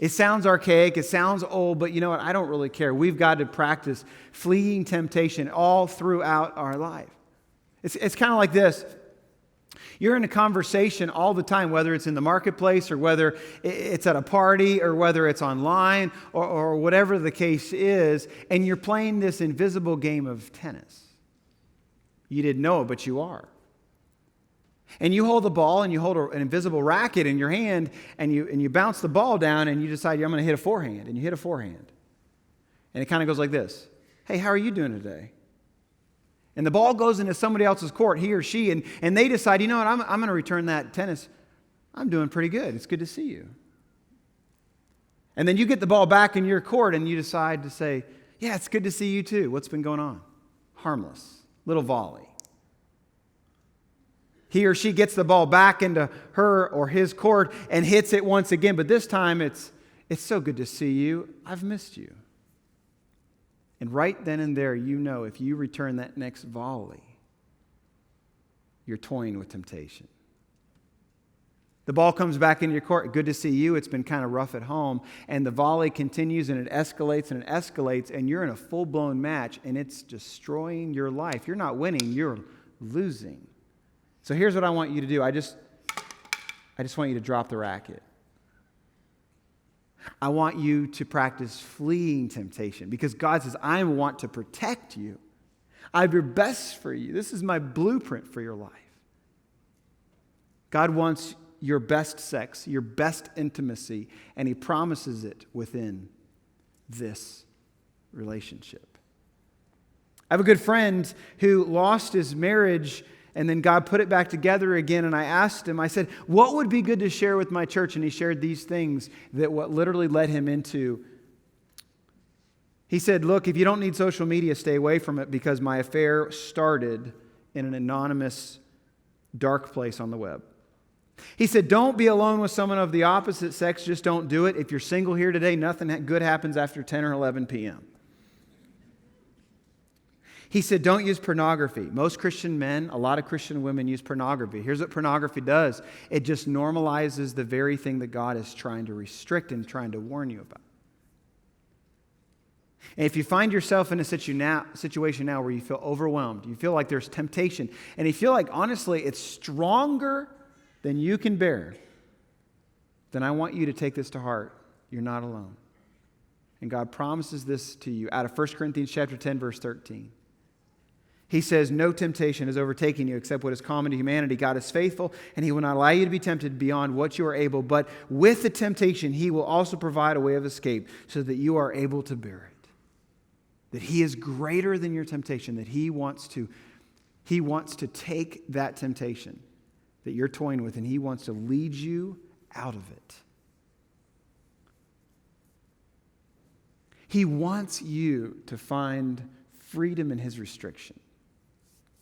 It sounds archaic, it sounds old, but you know what? I don't really care. We've got to practice fleeing temptation all throughout our life. It's kind of like this. You're in a conversation all the time, whether it's in the marketplace or whether it's at a party or whether it's online or whatever the case is, and you're playing this invisible game of tennis. You didn't know it, but you are. And you hold the ball and you hold an invisible racket in your hand and you bounce the ball down and you decide, I'm going to hit a forehand, and you hit a forehand. And it kind of goes like this. Hey, how are you doing today? And the ball goes into somebody else's court, he or she, and they decide, you know what, I'm going to return that tennis. I'm doing pretty good. It's good to see you. And then you get the ball back in your court and you decide to say, yeah, it's good to see you too. What's been going on? Harmless. Little volley. He or she gets the ball back into her or his court and hits it once again. But this time it's so good to see you. I've missed you. And right then and there, you know, if you return that next volley, you're toying with temptation. The ball comes back into your court. Good to see you. It's been kind of rough at home. And the volley continues and it escalates and it escalates. And you're in a full-blown match and it's destroying your life. You're not winning. You're losing. So here's what I want you to do. I just want you to drop the racket. I want you to practice fleeing temptation because God says, I want to protect you. I have your best for you. This is my blueprint for your life. God wants your best sex, your best intimacy, and He promises it within this relationship. I have a good friend who lost his marriage and then God put it back together again, and I asked him, I said, what would be good to share with my church? And he shared these things that what literally led him into. He said, look, if you don't need social media, stay away from it because my affair started in an anonymous, dark place on the web. He said, don't be alone with someone of the opposite sex. Just don't do it. If you're single here today, nothing good happens after 10 or 11 p.m. He said, don't use pornography. Most Christian men, a lot of Christian women use pornography. Here's what pornography does. It just normalizes the very thing that God is trying to restrict and trying to warn you about. And if you find yourself in a situation now where you feel overwhelmed, you feel like there's temptation, and you feel like, honestly, it's stronger than you can bear, then I want you to take this to heart. You're not alone. And God promises this to you out of 1 Corinthians chapter 10, verse 13. He says, no temptation has overtaken you except what is common to humanity. God is faithful, and He will not allow you to be tempted beyond what you are able. But with the temptation, He will also provide a way of escape so that you are able to bear it. That He is greater than your temptation, that He wants to take that temptation that you're toying with, and He wants to lead you out of it. He wants you to find freedom in His restriction.